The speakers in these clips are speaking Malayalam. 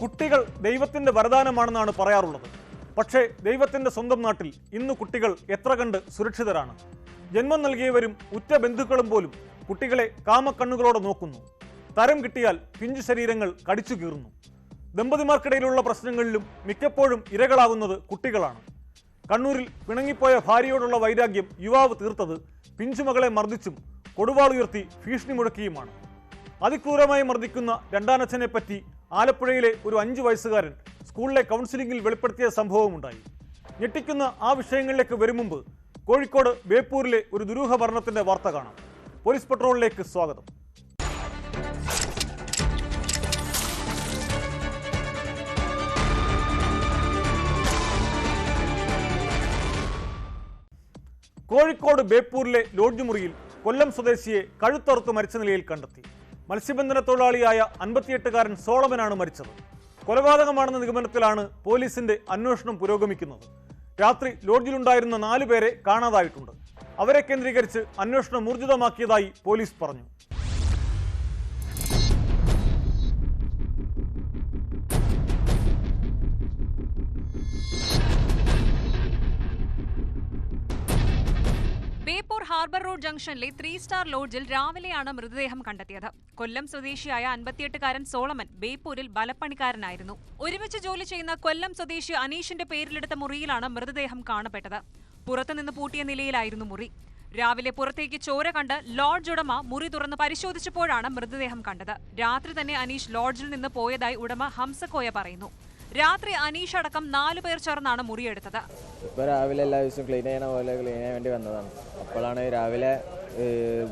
കുട്ടികൾ ദൈവത്തിൻ്റെ വരദാനമാണെന്നാണ് പറയാറുള്ളത്. പക്ഷേ ദൈവത്തിൻ്റെ സ്വന്തം നാട്ടിൽ ഇന്ന് കുട്ടികൾ എത്ര കണ്ട് സുരക്ഷിതരാണ്? ജന്മം നൽകിയവരും ഉറ്റ ബന്ധുക്കളും പോലും കുട്ടികളെ കാമക്കണ്ണുകളോടെ നോക്കുന്നു. തരം കിട്ടിയാൽ പിഞ്ചു ശരീരങ്ങൾ കടിച്ചു കീറുന്നു. ദമ്പതിമാർക്കിടയിലുള്ള പ്രശ്നങ്ങളിലും മിക്കപ്പോഴും ഇരകളാകുന്നത് കുട്ടികളാണ്. കണ്ണൂരിൽ പിണങ്ങിപ്പോയ ഭാര്യയോടുള്ള വൈരാഗ്യം യുവാവ് തീർത്തത് പിഞ്ചുമകളെ മർദ്ദിച്ചും കൊടുവാളുയർത്തി ഭീഷണി മുഴക്കിയുമാണ്. അതിക്രൂരമായി മർദ്ദിക്കുന്ന രണ്ടാനച്ഛനെ പറ്റി ആലപ്പുഴയിലെ ഒരു 5 വയസ്സുകാരൻ സ്കൂളിലെ കൗൺസിലിംഗിൽ വെളിപ്പെടുത്തിയ സംഭവമുണ്ടായി. ഞെട്ടിക്കുന്ന ആ വിഷയങ്ങളിലേക്ക് വരും മുമ്പ് കോഴിക്കോട് ബേപ്പൂരിലെ ഒരു ദുരൂഹ മരണത്തിന്റെ വാർത്ത കാണാം. പോലീസ് പട്രോളിലേക്ക് സ്വാഗതം. കോഴിക്കോട് ബേപ്പൂരിലെ ലോഡ്ജ് മുറിയിൽ കൊല്ലം സ്വദേശിയെ കഴുത്തറുത്ത് മരിച്ച നിലയിൽ കണ്ടെത്തി. മത്സ്യബന്ധന തൊഴിലാളിയായ 58-കാരൻ സോളമനാണ് മരിച്ചത്. കൊലപാതകമാണെന്ന നിഗമനത്തിലാണ് പോലീസിന്റെ അന്വേഷണം പുരോഗമിക്കുന്നത്. രാത്രി ലോഡ്ജിലുണ്ടായിരുന്ന 4 പേരെ കാണാതായിട്ടുണ്ട്. അവരെ കേന്ദ്രീകരിച്ച് അന്വേഷണം ഊർജിതമാക്കിയതായി പോലീസ് പറഞ്ഞു. ബേപ്പൂർ ഹാർബർ റോഡ് ജംഗ്ഷനിലെ 3 സ്റ്റാർ ലോഡ്ജിൽ രാവിലെയാണ് മൃതദേഹം കണ്ടെത്തിയത്. കൊല്ലം സ്വദേശിയായ 58-കാരൻ സോളമൻ ബേപ്പൂരിൽ ബലപ്പണിക്കാരനായിരുന്നു. ഒരുമിച്ച് ജോലി ചെയ്യുന്ന കൊല്ലം സ്വദേശി അനീഷിന്റെ പേരിലെടുത്ത മുറിയിലാണ് മൃതദേഹം കാണപ്പെട്ടത്. പുറത്തുനിന്ന് പൂട്ടിയ നിലയിലായിരുന്നു മുറി. രാവിലെ പുറത്തേക്ക് ചോര കണ്ട് ലോഡ്ജ് ഉടമ മുറി തുറന്ന് പരിശോധിച്ചപ്പോഴാണ് മൃതദേഹം കണ്ടത്. രാത്രി തന്നെ അനീഷ് ലോഡ്ജിൽ നിന്ന് പോയതായി ഉടമ ഹംസക്കോയ പറയുന്നു. രാത്രി അനീഷ് അടക്കം 4 പേർ ചേർന്നാണ് മുറിയെടുത്തത്. ഇപ്പോൾ രാവിലെ എല്ലാ ദിവസവും ക്ലീൻ ചെയ്യണ പോലെ ക്ലീൻ ചെയ്യാൻ വേണ്ടി വന്നതാണ്. അപ്പോഴാണ് രാവിലെ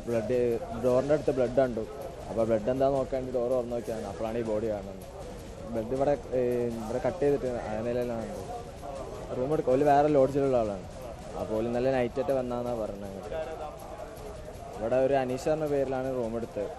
ബ്ലഡ് ഡോറിൻ്റെ അടുത്ത് ബ്ലഡ് കണ്ടു. അപ്പോൾ ബ്ലഡ് എന്താ നോക്കാൻ വേണ്ടി ഡോർ തുറന്നു നോക്കിയാണ്. അപ്പോഴാണ് ഈ ബോഡി കാണുന്നത്. ബ്ലഡ് ഇവിടെ കട്ട് ചെയ്തിട്ട് ആ നിലയിലാണ് റൂം എടുക്കുക. ഓല് വേറെ ലോഡ്ജിലുള്ള ആളാണ്. അപ്പോൾ ഓല് നല്ല നൈറ്റായിട്ട് വന്നാന്നാണ് പറഞ്ഞത്. ഇവിടെ ഒരു അനീഷ് പറഞ്ഞ പേരിലാണ് റൂം എടുത്തത്.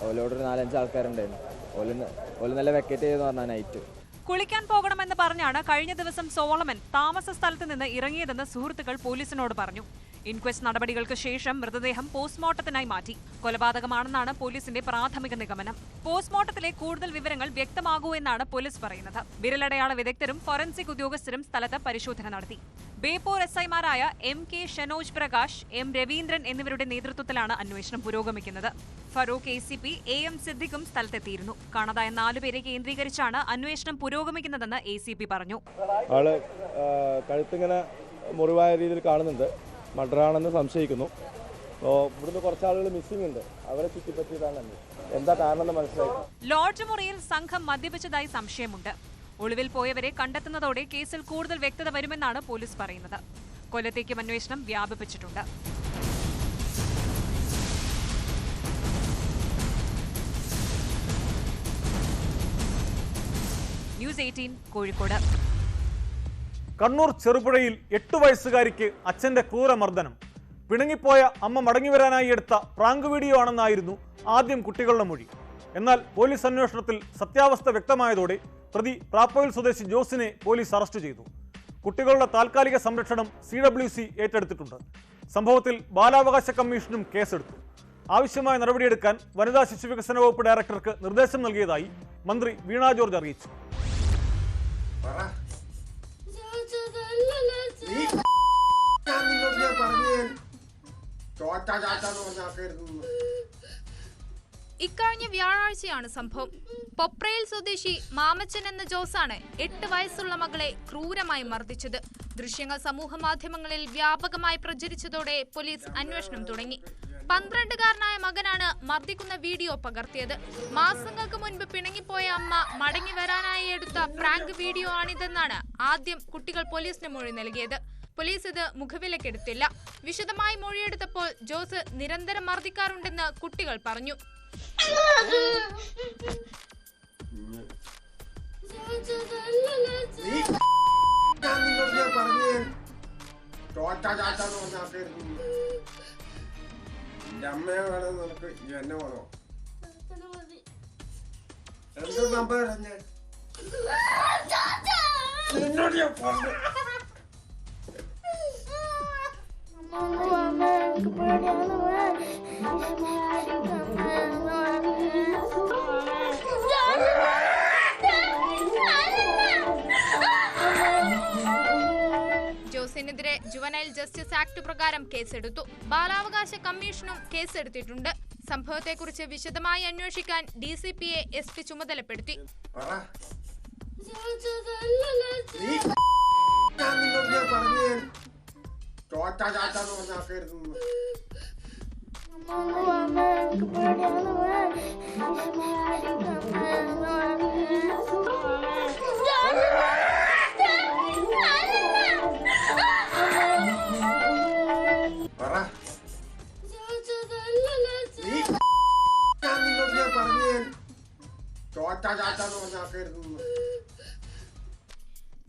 ഓലോട് ഒരു 4-5 ആൾക്കാരുണ്ടായിരുന്നു. ഓല് നല്ല വെക്കേറ്റ് ചെയ്തെന്ന് പറഞ്ഞാൽ നൈറ്റ്. കുളിക്കാൻ പോകണമെന്ന് പറഞ്ഞാണ് കഴിഞ്ഞ ദിവസം സോളമൻ താമസ സ്ഥലത്ത് നിന്ന് ഇറങ്ങിയതെന്ന് സുഹൃത്തുക്കൾ പോലീസിനോട് പറഞ്ഞു. ഇൻക്വസ്റ്റ് നടപടികൾക്ക് ശേഷം മൃതദേഹം പോസ്റ്റ്മോർട്ടത്തിനായി മാറ്റി. കൊലപാതകമാണെന്നാണ് പോലീസിന്റെ പ്രാഥമിക നിഗമനം. പോസ്റ്റ്മോർട്ടത്തിലെ കൂടുതൽ വിവരങ്ങൾ വ്യക്തമാകൂ എന്നാണ് പോലീസ് പറയുന്നത്. വിരലടയാള വിദഗ്ധരും ഫോറൻസിക് ഉദ്യോഗസ്ഥരും സ്ഥലത്ത് പരിശോധന നടത്തി. ബേപ്പൂർ SI-മാരായ MK ഷനോജ് പ്രകാശ്, M രവീന്ദ്രൻ എന്നിവരുടെ നേതൃത്വത്തിലാണ് അന്വേഷണം പുരോഗമിക്കുന്നത്. Farooq ACP AM സിദ്ദിഖും സ്ഥലത്തെത്തിയിരുന്നു. കാണാതായ 4 പേരെ കേന്ദ്രീകരിച്ചാണ് അന്വേഷണം പുരോഗമിക്കുന്നതെന്ന് ACP പറഞ്ഞു. ആള് കഴുത്തിങ്ങനെ മുറിവായ രീതിയിൽ കാണുന്നുണ്ട്. മർഡറാണെന്ന് സംശയിക്കുന്നു. ഇവിടുന്ന് കുറച്ചാളുകൾ മിസ്സിംഗ് ഉണ്ട്. അവരെ ചുറ്റിപ്പറ്റിയതാണ്. എന്താ കാരണം മനസ്സിലായി. ലോഡ്ജ് മുറിയിൽ സംഘം മദ്യപിച്ചതായി സംശയമുണ്ട്. ഒളിവിൽ പോയവരെ കണ്ടെത്തുന്നതോടെ കേസിൽ കൂടുതൽ വ്യക്തത വരുമെന്നാണ് പോലീസ് പറയുന്നത്. കൊല്ലത്തേക്കും അന്വേഷണം വ്യാപിപ്പിച്ചിട്ടുണ്ട്. ന്യൂസ് 18 കോഴിക്കോട്. കണ്ണൂർ ചെറുപുഴയിൽ 8 വയസ്സുകാരിക്ക് അച്ഛന്റെ ക്രൂരമർദ്ദനം. പിണങ്ങിപ്പോയ അമ്മ മടങ്ങിവരാനായി എടുത്ത പ്രാങ്ക് വീഡിയോ ആണെന്നായിരുന്നു ആദ്യം കുട്ടികളുടെ മൊഴി. എന്നാൽ പോലീസ് അന്വേഷണത്തിൽ സത്യാവസ്ഥ വ്യക്തമായതോടെ പ്രതി പ്രാപ്പോയിൽ സ്വദേശി ജോസിനെ പോലീസ് അറസ്റ്റ് ചെയ്തു. കുട്ടികളുടെ താൽക്കാലിക സംരക്ഷണം CWC ഏറ്റെടുത്തിട്ടുണ്ട്. സംഭവത്തിൽ ബാലാവകാശ കമ്മീഷനും കേസെടുത്തു. ആവശ്യമായ നടപടിയെടുക്കാൻ വനിതാ ശിശുവികസന വകുപ്പ് ഡയറക്ടർക്ക് നിർദ്ദേശം നൽകിയതായി മന്ത്രി വീണ ജോർജ് അറിയിച്ചു. ഇക്കഴിഞ്ഞ വ്യാഴാഴ്ചയാണ് സംഭവം. പൊപ്രയിൽ സ്വദേശി മാമച്ചൻ എന്ന ജോസാണ് 8 വയസ്സുള്ള മകളെ ക്രൂരമായി മർദ്ദിച്ചത്. ദൃശ്യങ്ങൾ സമൂഹ മാധ്യമങ്ങളിൽ വ്യാപകമായി പ്രചരിച്ചതോടെ പോലീസ് അന്വേഷണം തുടങ്ങി. 12-കാരനായ മകനാണ് മർദ്ദിക്കുന്ന വീഡിയോ പകർത്തിയത്. മാസങ്ങൾക്ക് മുൻപ് പിണങ്ങിപ്പോയ അമ്മ മടങ്ങി വരാനായി എടുത്ത പ്രാങ്ക് വീഡിയോ ആണിതെന്നാണ് ആദ്യം കുട്ടികൾ പോലീസിന് മൊഴി നൽകിയത്. പോലീസ് ഇത് മുഖവിലക്കെടുത്തില്ല. വിശദമായി മൊഴിയെടുത്തപ്പോൾ ജോസ് നിരന്തരം മർദ്ദിക്കാറുണ്ടെന്ന് കുട്ടികൾ പറഞ്ഞു. അമ്മയെ വേണം നിനക്ക് എന്നെ വേണോ? എന്താ സംഭവം? എന്നോട് ഞാൻ പറഞ്ഞു. പ്രതിക്കെതിരെ ജുവനൈൽ ജസ്റ്റിസ് ആക്ട് പ്രകാരം കേസെടുത്തു. ബാലാവകാശ കമ്മീഷനും കേസെടുത്തിട്ടുണ്ട്. സംഭവത്തെക്കുറിച്ച് വിശദമായി അന്വേഷിക്കാൻ DCPയെ SP ചുമതലപ്പെടുത്തി.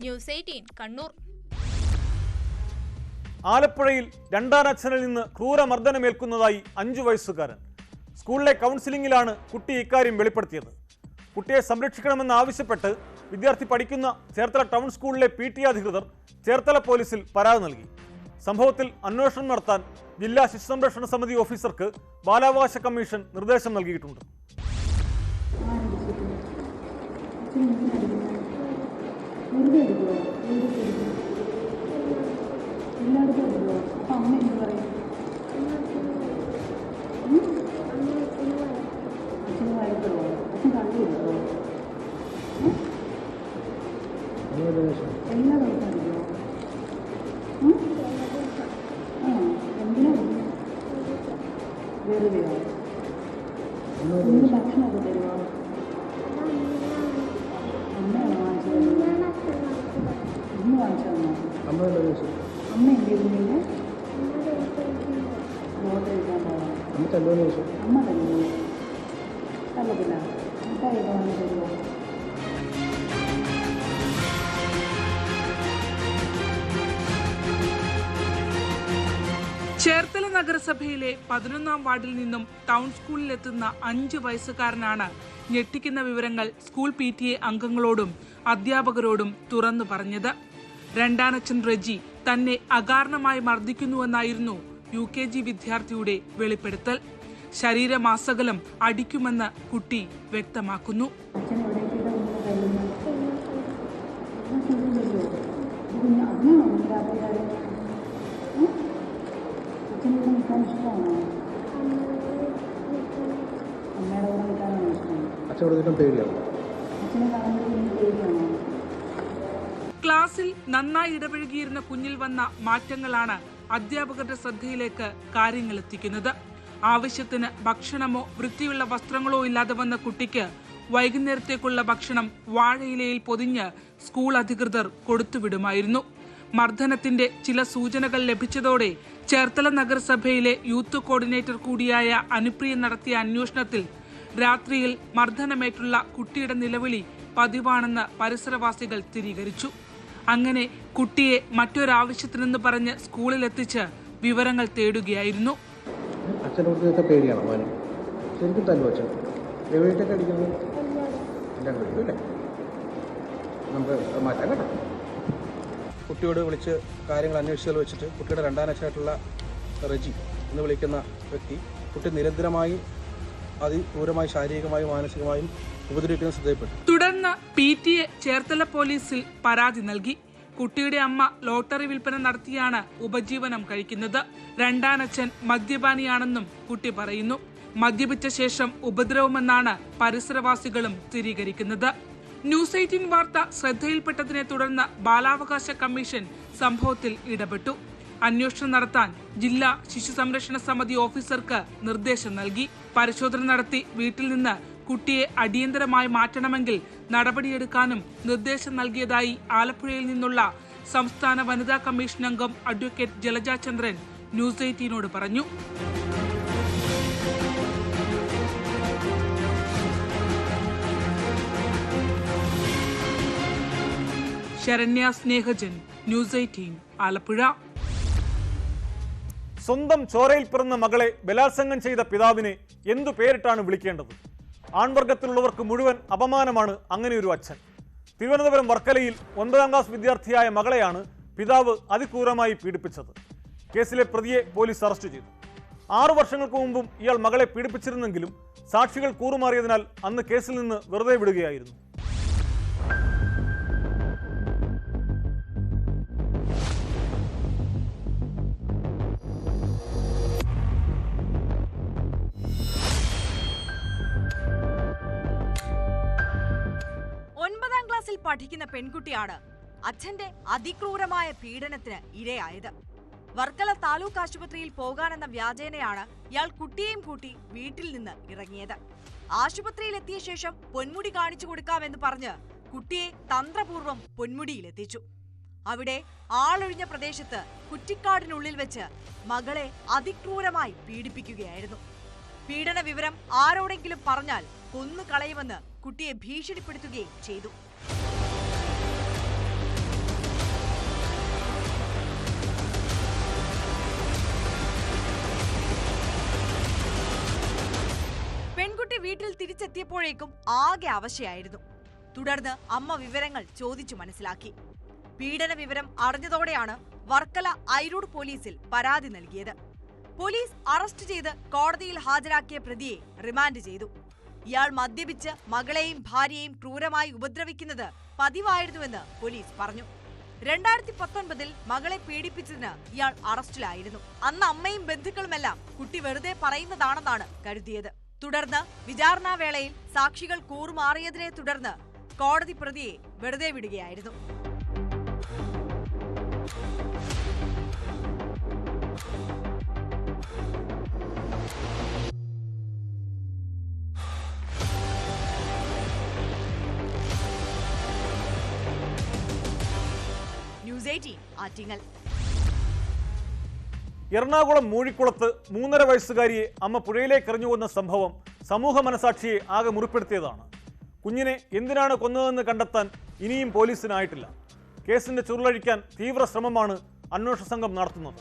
ന്യൂസ് 18 കണ്ണൂർ. ആലപ്പുഴയിൽ രണ്ടാനച്ഛനിൽ നിന്ന് ക്രൂരമർദ്ദനമേൽക്കുന്നതായി 5 വയസ്സുകാരൻ. സ്കൂളിലെ കൗൺസിലിംഗിലാണ് കുട്ടി ഇക്കാര്യം വെളിപ്പെടുത്തിയത്. കുട്ടിയെ സംരക്ഷിക്കണമെന്ന് ആവശ്യപ്പെട്ട് വിദ്യാർത്ഥി പഠിക്കുന്ന ചേർത്തല ടൗൺ സ്കൂളിലെ PTA അധികൃതർ ചേർത്തല പോലീസിൽ പരാതി നൽകി. സംഭവത്തിൽ അന്വേഷണം നടത്താൻ ജില്ലാ ശിശു സംരക്ഷണ സമിതി ഓഫീസർക്ക് ബാലാവകാശ കമ്മീഷൻ നിർദ്ദേശം നൽകിയിട്ടുണ്ട്. ചേർത്തല നഗരസഭയിലെ 11ാം വാർഡിൽ നിന്നും ടൗൺ സ്കൂളിലെത്തുന്ന 5 വയസ്സുകാരനാണ് ഞെട്ടിക്കുന്ന വിവരങ്ങൾ സ്കൂൾ PTA അംഗങ്ങളോടും അധ്യാപകരോടും തുറന്നു പറഞ്ഞത്. രണ്ടാനച്ഛൻ റെജി തന്നെ അകാരണമായി മർദ്ദിക്കുന്നുവെന്നായിരുന്നു UKG വിദ്യാർത്ഥിയുടെ വെളിപ്പെടുത്തൽ. ശരീരമാസകലം അടിക്കുമെന്ന് കുട്ടി വ്യക്തമാക്കുന്നു. ക്ലാസ്സിൽ നന്നായി ഇടപഴകിയിരുന്ന കുഞ്ഞിൽ വന്ന മാറ്റങ്ങളാണ് അധ്യാപകരുടെ ശ്രദ്ധയിലേക്ക് കാര്യങ്ങൾ എത്തിക്കുന്നത്. ആവശ്യത്തിന് ഭക്ഷണമോ വൃത്തിയുള്ള വസ്ത്രങ്ങളോ ഇല്ലാതെ വന്ന കുട്ടിക്ക് വൈകുന്നേരത്തേക്കുള്ള ഭക്ഷണം വാഴയിലയിൽ പൊതിഞ്ഞ് സ്കൂൾ അധികൃതർ കൊടുത്തുവിടുമായിരുന്നു. മർദ്ദനത്തിന്റെ ചില സൂചനകൾ ലഭിച്ചതോടെ ചേർത്തല നഗരസഭയിലെ യൂത്ത് കോർഡിനേറ്റർ കൂടിയായ അനുപ്രിയ നടത്തിയ അന്വേഷണത്തിൽ രാത്രിയിൽ മർദ്ദനമേറ്റുള്ള കുട്ടിയുടെ നിലവിളി പതിവാണെന്ന് പരിസരവാസികൾ സ്ഥിരീകരിച്ചു. അങ്ങനെ കുട്ടിയെ മറ്റൊരാവശ്യത്തിനെന്ന് പറഞ്ഞ് സ്കൂളിലെത്തിച്ച് വിവരങ്ങൾ തേടുകയായിരുന്നു. കുട്ടിയോട് വിളിച്ച് കാര്യങ്ങൾ അന്വേഷിച്ചതിൽ വെച്ചിട്ട് കുട്ടിയുടെ രണ്ടാനച്ഛനായിട്ടുള്ള റെജി എന്ന് വിളിക്കുന്ന വ്യക്തി കുട്ടി നിരന്തരമായി അതിക്രൂരമായി ശാരീരികമായും മാനസികമായും ഉപദ്രവിക്കുന്ന ശ്രദ്ധയിൽപ്പെട്ടു. തുടർന്ന് PTA ചേർത്തല പോലീസിൽ പരാതി നൽകി. കുട്ടിയുടെ അമ്മ ലോട്ടറി വിൽപ്പന നടത്തിയാണ് ഉപജീവനം കഴിക്കുന്നത്. രണ്ടാനച്ഛൻ മദ്യപാനിയാണെന്നും കുട്ടി പറയുന്നു. മദ്യപിച്ച ശേഷം ഉപദ്രവമെന്നാണ് പരിസരവാസികളും സ്ഥിരീകരിക്കുന്നത്. ന്യൂസ് 18 വാർത്ത ശ്രദ്ധയിൽപ്പെട്ടതിനെ തുടർന്ന് ബാലാവകാശ കമ്മീഷൻ സംഭവത്തിൽ ഇടപെട്ടു. അന്വേഷണം നടത്താൻ ജില്ലാ ശിശു സംരക്ഷണ സമിതി ഓഫീസർക്ക് നിർദ്ദേശം നൽകി. പരിശോധന നടത്തി വീട്ടിൽ നിന്ന് കുട്ടിയെ അടിയന്തരമായി മാറ്റണമെങ്കിൽ നടപടിയെടുക്കാനും നിർദ്ദേശം നൽകിയതായി ആലപ്പുഴയിൽ നിന്നുള്ള സംസ്ഥാന വനിതാ കമ്മീഷൻ അംഗം അഡ്വക്കേറ്റ് ജലജ ചന്ദ്രൻ ന്യൂസ് 18നോട് പറഞ്ഞു. ശരണ്യ സ്നേഹജൻ, ന്യൂസ് 18 ആലപ്പുഴ. സ്വന്തം ചോരയിൽ പിറന്ന മകളെ ബലാത്സംഗം ചെയ്ത പിതാവിനെ എന്തു പേരിട്ടാണ് വിളിക്കേണ്ടത്? ആൺവർഗത്തിലുള്ളവർക്ക് മുഴുവൻ അപമാനമാണ് അങ്ങനെയൊരു അച്ഛൻ. തിരുവനന്തപുരം വർക്കലയിൽ 9ാം ക്ലാസ് വിദ്യാർത്ഥിയായ മകളെയാണ് പിതാവ് അതിക്രൂരമായി പീഡിപ്പിച്ചത്. കേസിലെ പ്രതിയെ പോലീസ് അറസ്റ്റ് ചെയ്തു. 6 വർഷങ്ങൾക്ക് മുമ്പും ഇയാൾ മകളെ പീഡിപ്പിച്ചിരുന്നെങ്കിലും സാക്ഷികൾ കൂറുമാറിയതിനാൽ അന്ന് കേസിൽ നിന്ന് വെറുതെ വിടുകയായിരുന്നു. പഠിക്കുന്ന പെൺകുട്ടിയാണ് അച്ഛന്റെ അതിക്രൂരമായ പീഡനത്തിന് ഇരയായത്. വർക്കല താലൂക്ക് ആശുപത്രിയിൽ പോകാനെന്ന വ്യാജേനയാണ് ഇയാൾ കുട്ടിയെയും കൂട്ടി വീട്ടിൽ നിന്ന് ഇറങ്ങിയത്. ആശുപത്രിയിലെത്തിയ ശേഷം പൊന്മുടി കാണിച്ചു കൊടുക്കാമെന്ന് പറഞ്ഞ് കുട്ടിയെ തന്ത്രപൂർവ്വം പൊന്മുടിയിലെത്തിച്ചു. അവിടെ ആളൊഴിഞ്ഞ പ്രദേശത്ത് കുറ്റിക്കാടിനുള്ളിൽ വെച്ച് മകളെ അതിക്രൂരമായി പീഡിപ്പിക്കുകയായിരുന്നു. പീഡന വിവരം ആരോടെങ്കിലും പറഞ്ഞാൽ കൊന്നുകളയുമെന്ന് കുട്ടിയെ ഭീഷണിപ്പെടുത്തുകയും ചെയ്തു. പെൺകുട്ടി വീട്ടിൽ തിരിച്ചെത്തിയപ്പോഴേക്കും ആകെ അവശയായിരുന്നു. തുടർന്ന് അമ്മ വിവരങ്ങൾ ചോദിച്ചു മനസ്സിലാക്കി. പീഡന വിവരം അറിഞ്ഞതോടെയാണ് വർക്കല ഐരൂർ പോലീസിൽ പരാതി നൽകിയത്. പോലീസ് അറസ്റ്റ് ചെയ്ത് കോടതിയിൽ ഹാജരാക്കിയ പ്രതിയെ റിമാൻഡ് ചെയ്തു. ഇയാൾ മദ്യപിച്ച് മകളെയും ഭാര്യയെയും ക്രൂരമായി ഉപദ്രവിക്കുന്നത് പതിവായിരുന്നുവെന്ന് പോലീസ് പറഞ്ഞു. 2019 മകളെ പീഡിപ്പിച്ചതിന് ഇയാൾ അറസ്റ്റിലായിരുന്നു. അന്ന് അമ്മയും ബന്ധുക്കളുമെല്ലാം കുട്ടി വെറുതെ പറയുന്നതാണെന്നാണ് കരുതിയത്. തുടർന്ന് വിചാരണാവേളയിൽ സാക്ഷികൾ കൂറുമാറിയതിനെ തുടർന്ന് കോടതി പ്രതിയെ വെറുതെ വിടുകയായിരുന്നു. ന്യൂസ് 18 ആറ്റിങ്ങൽ. എറണാകുളം മൂഴിക്കുളത്ത് 3.5 വയസ്സുകാരിയെ അമ്മ പുഴയിലേക്ക് എറിഞ്ഞുകൊന്ന സംഭവം സമൂഹ മനസാക്ഷിയെ ആകെ മുറിപ്പെടുത്തിയതാണ്. കുഞ്ഞിനെ എന്തിനാണ് കൊന്നതെന്ന് കണ്ടെത്താൻ ഇനിയും പോലീസിനായിട്ടില്ല. കേസിന്റെ ചുരുളഴിക്കാൻ തീവ്ര ശ്രമമാണ് അന്വേഷണ സംഘം നടത്തുന്നത്.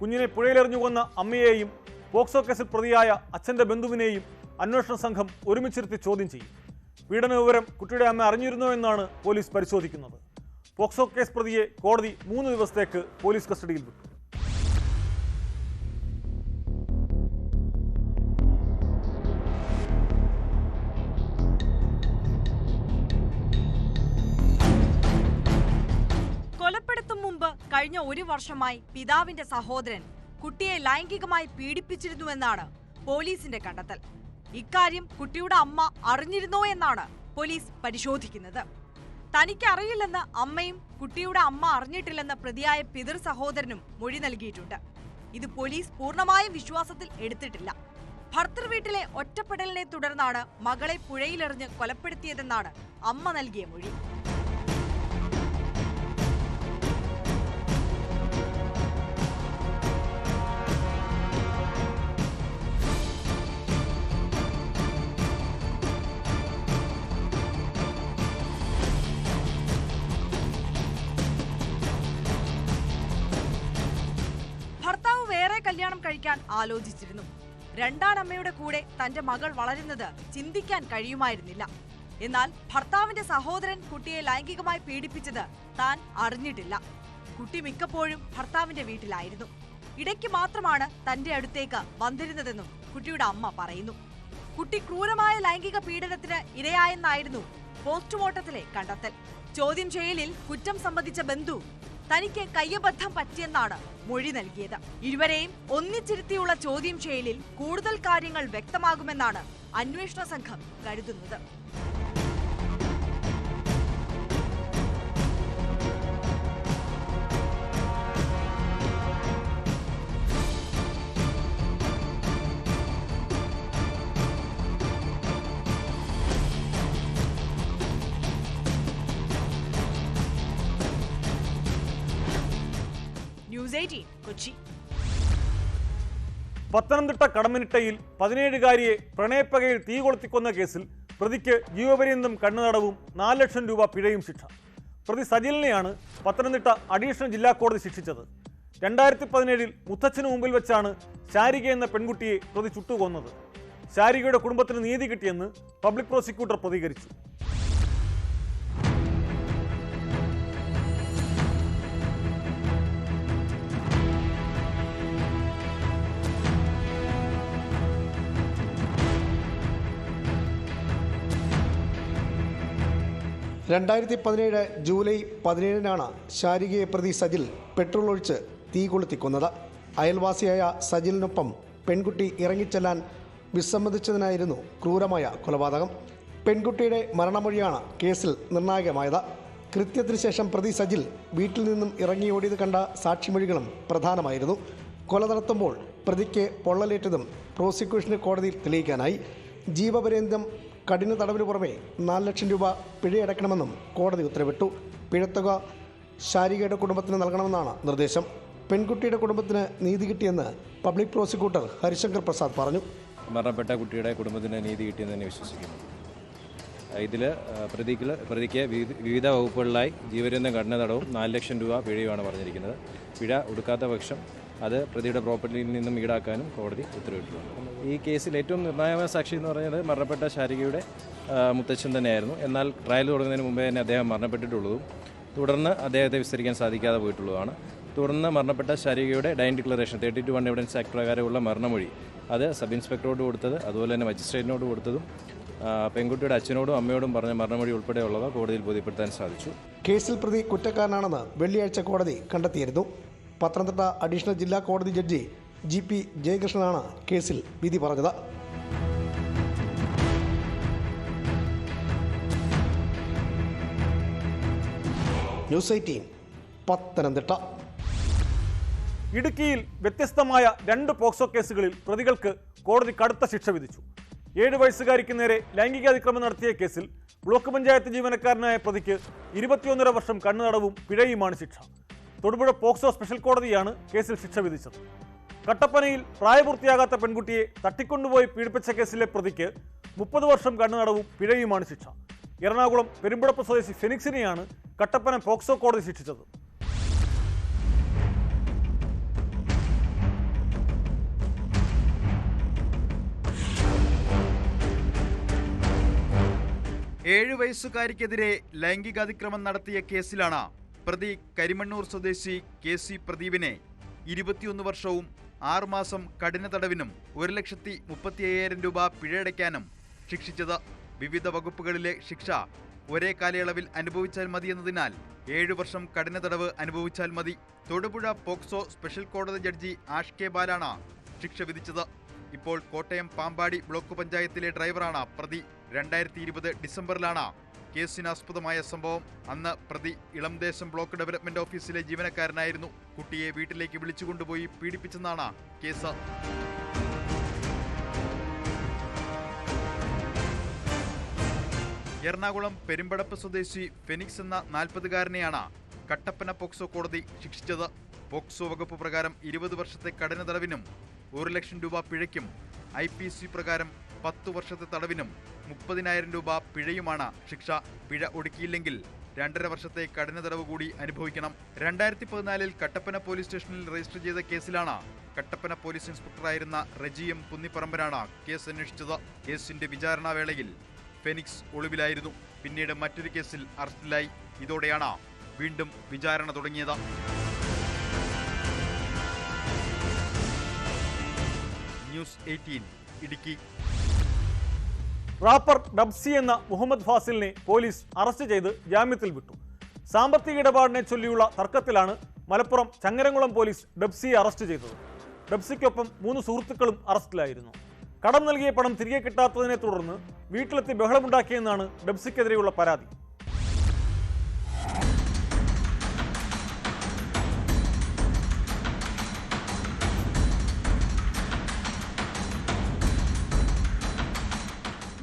കുഞ്ഞിനെ പുഴയിലെറിഞ്ഞുകൊന്ന അമ്മയെയും പോക്സോ കേസിൽ പ്രതിയായ അച്ഛന്റെ ബന്ധുവിനെയും അന്വേഷണ സംഘം ഒരുമിച്ചിരുത്തി ചോദ്യം ചെയ്യും. പീഡന വിവരം കുട്ടിയുടെ അമ്മ അറിഞ്ഞിരുന്നോ എന്നാണ് പോലീസ് പരിശോധിക്കുന്നത്. പോക്സോ കേസ് പ്രതിയെ കോടതി 3 ദിവസത്തേക്ക് പോലീസ് കസ്റ്റഡിയിൽ വിട്ടു. കൊലപ്പെടുത്തും മുമ്പ് കഴിഞ്ഞ 1 വർഷമായി പിതാവിന്റെ സഹോദരൻ കുട്ടിയെ ലൈംഗികമായി പീഡിപ്പിച്ചിരുന്നുവെന്നാണ് പോലീസിന്റെ കണ്ടെത്തൽ. ഇക്കാര്യം കുട്ടിയുടെ അമ്മ അറിഞ്ഞിരുന്നോ എന്നാണ് പോലീസ് പരിശോധിക്കുന്നത്. തനിക്കറിയില്ലെന്ന് അമ്മയും കുട്ടിയുടെ അമ്മ അറിഞ്ഞിട്ടില്ലെന്ന് പ്രതിയായ പിതൃ സഹോദരനും മൊഴി നൽകിയിട്ടുണ്ട്. ഇത് പോലീസ് പൂർണ്ണമായും വിശ്വാസത്തിൽ എടുത്തിട്ടില്ല. ഭർത്തൃ വീട്ടിലെ ഒറ്റപ്പെടലിനെ തുടർന്നാണ് മകളെ പുഴയിലെറിഞ്ഞ് കൊലപ്പെടുത്തിയതെന്നാണ് അമ്മ നൽകിയ മൊഴി. ഭർത്താവ് വേറെ കല്യാണം കഴിക്കാൻ ആലോചിച്ചിരുന്നു. രണ്ടാനമ്മയുടെ കൂടെ തന്റെ മകൾ വളരുന്നത് ചിന്തിക്കാൻ കഴിയുമായിരുന്നില്ല. എന്നാൽ ഭർത്താവിന്റെ സഹോദരൻ കുട്ടിയെ ലൈംഗികമായി പീഡിപ്പിച്ചത് താൻ അറിഞ്ഞിട്ടില്ല. കുട്ടി മിക്കപ്പോഴും ഭർത്താവിന്റെ വീട്ടിലായിരുന്നു. ഇടയ്ക്ക് മാത്രമാണ് തന്റെ അടുത്തേക്ക് വന്നിരുന്നതെന്നും കുട്ടിയുടെ അമ്മ പറയുന്നു. കുട്ടി ക്രൂരമായ ലൈംഗിക പീഡനത്തിന് ഇരയായെന്നായിരുന്നു പോസ്റ്റ്മോർട്ടത്തിലെ കണ്ടെത്തൽ. ചോദ്യം ചെയ്യലിൽ കുറ്റം സംബന്ധിച്ച ബന്ധു തനിക്ക് കയ്യബദ്ധം പറ്റിയെന്നാണ് മൊഴി നൽകിയത്. ഇരുവരെയും ഒന്നിച്ചിരുത്തിയുള്ള ചോദ്യം ചെയ്യലിൽ കൂടുതൽ കാര്യങ്ങൾ വ്യക്തമാകുമെന്നാണ് അന്വേഷണ സംഘം കരുതുന്നത്. ന്യൂസ് 18 കൊച്ചി. പത്തനംതിട്ട കടമ്മനിട്ടയിൽ 17-കാരിയെ പ്രണയപ്പകയിൽ തീ കൊളുത്തിക്കൊന്ന കേസിൽ പ്രതിക്ക് ജീവപര്യന്തം കണ്ണുതടവും 4 ലക്ഷം രൂപ പിഴയും ശിക്ഷ. പ്രതി സജിലിനെയാണ് പത്തനംതിട്ട അഡീഷണൽ ജില്ലാ കോടതി ശിക്ഷിച്ചത്. 2017 മുത്തച്ഛന് മുമ്പിൽ വെച്ചാണ് ശാരിക എന്ന പെൺകുട്ടിയെ പ്രതി ചുട്ടുകൊന്നത്. ശാരികയുടെ കുടുംബത്തിന് നീതി കിട്ടിയെന്ന് പബ്ലിക് പ്രോസിക്യൂട്ടർ പ്രതികരിച്ചു. ജൂലൈ 17 ശാരികയെ പ്രതി സജിൽ പെട്രോൾ ഒഴിച്ച് തീ കൊളുത്തിക്കൊന്നത്. അയൽവാസിയായ സജിലിനൊപ്പം പെൺകുട്ടി ഇറങ്ങിച്ചെല്ലാൻ വിസമ്മതിച്ചതിനായിരുന്നു ക്രൂരമായ കൊലപാതകം. പെൺകുട്ടിയുടെ മരണമൊഴിയാണ് കേസിൽ നിർണായകമായത്. കൃത്യത്തിന് ശേഷം പ്രതി സജിൽ വീട്ടിൽ നിന്നും ഇറങ്ങിയോടിയത് കണ്ട സാക്ഷിമൊഴികളും പ്രധാനമായിരുന്നു. കൊല നടത്തുമ്പോൾ പ്രതിക്ക് പൊള്ളലേറ്റതും പ്രോസിക്യൂഷന് കോടതിയിൽ തെളിയിക്കാനായി. ജീവപര്യന്തം കഠിന തടവിന് പുറമെ 4 ലക്ഷം രൂപ പിഴയടക്കണമെന്നും കോടതി ഉത്തരവിട്ടു. പിഴത്തുക ശാരികയുടെ കുടുംബത്തിന് നൽകണമെന്നാണ് നിർദ്ദേശം. പെൺകുട്ടിയുടെ കുടുംബത്തിന് നീതി കിട്ടിയെന്ന് പബ്ലിക് പ്രോസിക്യൂട്ടർ ഹരിശങ്കർ പ്രസാദ് പറഞ്ഞു. മരണപ്പെട്ട കുട്ടിയുടെ കുടുംബത്തിന് നീതി കിട്ടിയെന്ന് തന്നെ വിശ്വസിക്കുന്നു. ഇതിൽ പ്രതിക്ക് വിവിധ വകുപ്പുകളിലായി ജീവപര്യന്തം കഠിന തടവും 4 ലക്ഷം രൂപ പിഴയുമാണ് പറഞ്ഞിരിക്കുന്നത്. പിഴ ഒടുക്കാത്ത പക്ഷം അത് പ്രതിയുടെ പ്രോപ്പർട്ടിയിൽ നിന്നും ഈടാക്കാനും കോടതി ഉത്തരവിട്ടിട്ടുണ്ട്. ഈ കേസിൽ ഏറ്റവും നിർണായക സാക്ഷി എന്ന് പറയുന്നത് മരണപ്പെട്ട ശാരികയുടെ മുത്തച്ഛൻ തന്നെയായിരുന്നു. എന്നാൽ ട്രയൽ തുടങ്ങുന്നതിന് മുമ്പേ തന്നെ അദ്ദേഹം മരണപ്പെട്ടിട്ടുള്ളതും തുടർന്ന് അദ്ദേഹത്തെ വിസ്തരിക്കാൻ സാധിക്കാതെ പോയിട്ടുള്ളതാണ്. തുടർന്ന് മരണപ്പെട്ട ശാരികയുടെ ഡൈൻ ഡിക്ലറേഷൻ 32(1) എവിഡൻസ് ആക്ട് പ്രകാരമുള്ള മരണമൊഴി അത് സബ് ഇൻസ്പെക്ടറോട് കൊടുത്തത്, അതുപോലെ തന്നെ മജിസ്ട്രേറ്റിനോട് കൊടുത്തതും പെൺകുട്ടിയുടെ അച്ഛനോടും അമ്മയോടും പറഞ്ഞ മരണമൊഴി ഉൾപ്പെടെയുള്ളവ കോടതിയിൽ ബോധ്യപ്പെടുത്താൻ സാധിച്ചു. കേസിൽ പ്രതി കുറ്റക്കാരനാണെന്ന് വെള്ളിയാഴ്ച കോടതി കണ്ടെത്തിയിരുന്നു. പത്തനംതിട്ട അഡീഷണൽ ജില്ലാ കോടതി ജഡ്ജി GP ജയകൃഷ്ണനാണ് കേസിൽ വിധി പറഞ്ഞത്. ന്യൂസ് 18 പത്തനംതിട്ട. ഇടുക്കിയിൽ വ്യത്യസ്തമായ 2 പോക്സോ കേസുകളിൽ പ്രതികൾക്ക് കോടതി കടുത്ത ശിക്ഷ വിധിച്ചു. 7 വയസ്സുകാരിക്ക് നേരെ ലൈംഗികാതിക്രമം നടത്തിയ കേസിൽ ബ്ലോക്ക് പഞ്ചായത്ത് ജീവനക്കാരനായ പ്രതിക്ക് 21.5 വർഷം കണ്ണുതടവും പിഴയുമാണ് ശിക്ഷ. തൊടുപുഴ പോക്സോ സ്പെഷ്യൽ കോടതിയാണ് കേസിൽ ശിക്ഷ വിധിച്ചത്. കട്ടപ്പനയിൽ പ്രായപൂർത്തിയാകാത്ത പെൺകുട്ടിയെ തട്ടിക്കൊണ്ടുപോയി പീഡിപ്പിച്ച കേസിലെ പ്രതിക്ക് 30 വർഷം കണ്ണുതടവും പിഴയുമാണ് ശിക്ഷ. എറണാകുളം പെരുമ്പടപ്പ് സ്വദേശി ഫെനിക്സിനെയാണ് കട്ടപ്പന പോക്സോ കോടതി ശിക്ഷിച്ചത്. ഏഴ് വയസ്സുകാരിക്കെതിരെ ലൈംഗികാതിക്രമം നടത്തിയ കേസിലാണ് പ്രതി കരിമണ്ണൂർ സ്വദേശി KC പ്രദീപിനെ 21 വർഷവും 6 മാസം കഠിന തടവിനും 1,35,000 രൂപ പിഴയടയ്ക്കാനും ശിക്ഷിച്ചത്. വിവിധ വകുപ്പുകളിലെ ശിക്ഷ ഒരേ കാലയളവിൽ അനുഭവിച്ചാൽ മതിയെന്നതിനാൽ 7 വർഷം കഠിന തടവ് അനുഭവിച്ചാൽ മതി. തൊടുപുഴ പോക്സോ സ്പെഷ്യൽ കോടതി ജഡ്ജി ആഷ് കെ ബാലാണ് ശിക്ഷ വിധിച്ചത്. ഇപ്പോൾ കോട്ടയം പാമ്പാടി ബ്ലോക്ക് പഞ്ചായത്തിലെ ഡ്രൈവറാണ് പ്രതി. 2020 ഡിസംബറിലാണ് കേസിനാസ്പദമായ സംഭവം. അന്ന് പ്രതി ഇളംദേശം ബ്ലോക്ക് ഡെവലപ്മെന്റ് ഓഫീസിലെ ജീവനക്കാരനായിരുന്നു. കുട്ടിയെ വീട്ടിലേക്ക് വിളിച്ചുകൊണ്ടുപോയി പീഡിപ്പിച്ചെന്നാണ് കേസ്. എറണാകുളം പെരുമ്പടപ്പ് സ്വദേശി ഫെനിക്സ് എന്ന 40-കാരനെയാണ് കട്ടപ്പന പോക്സോ കോടതി ശിക്ഷിച്ചത്. പോക്സോ വകുപ്പ് പ്രകാരം 20 വർഷത്തെ കഠിന തടവിനും 1 ലക്ഷം രൂപ പിഴയ്ക്കും, IPC പ്രകാരം 10 വർഷത്തെ തടവിനും 30,000 രൂപ പിഴയുമാണ് ശിക്ഷ. പിഴ ഒടുക്കിയില്ലെങ്കിൽ 2.5 വർഷത്തെ കഠിന തടവ് കൂടി അനുഭവിക്കണം. 2014 കട്ടപ്പന പോലീസ് സ്റ്റേഷനിൽ രജിസ്റ്റർ ചെയ്ത കേസിലാണ് കട്ടപ്പന പോലീസ് ഇൻസ്പെക്ടറായിരുന്ന റെജി M. പുന്നിപ്പറമ്പനാണ് കേസ് അന്വേഷിച്ചത്. കേസിന്റെ വിചാരണാ വേളയിൽ ഫെനിക്സ് ഒളിവിലായിരുന്നു. പിന്നീട് മറ്റൊരു കേസിൽ അറസ്റ്റിലായി. ഇതോടെയാണ് വീണ്ടും വിചാരണ തുടങ്ങിയത്. ന്യൂസ് 18 ഇടുക്കി. റാപ്പർ ഡബ്സി എന്ന മുഹമ്മദ് ഫാസിലിനെ പോലീസ് അറസ്റ്റ് ചെയ്ത് ജാമ്യത്തിൽ വിട്ടു. സാമ്പത്തിക ഇടപാടിനെ ചൊല്ലിയുള്ള തർക്കത്തിലാണ് മലപ്പുറം ചങ്ങരംകുളം പോലീസ് ഡബ്സിയെ അറസ്റ്റ് ചെയ്തത്. ഡബ്സിക്കൊപ്പം 3 സുഹൃത്തുക്കളും അറസ്റ്റിലായിരുന്നു. കടം നൽകിയ പണം തിരികെ കിട്ടാത്തതിനെ തുടർന്ന് വീട്ടിലെത്തി ബഹളമുണ്ടാക്കിയെന്നാണ് ഡബ്സിക്കെതിരെയുള്ള പരാതി.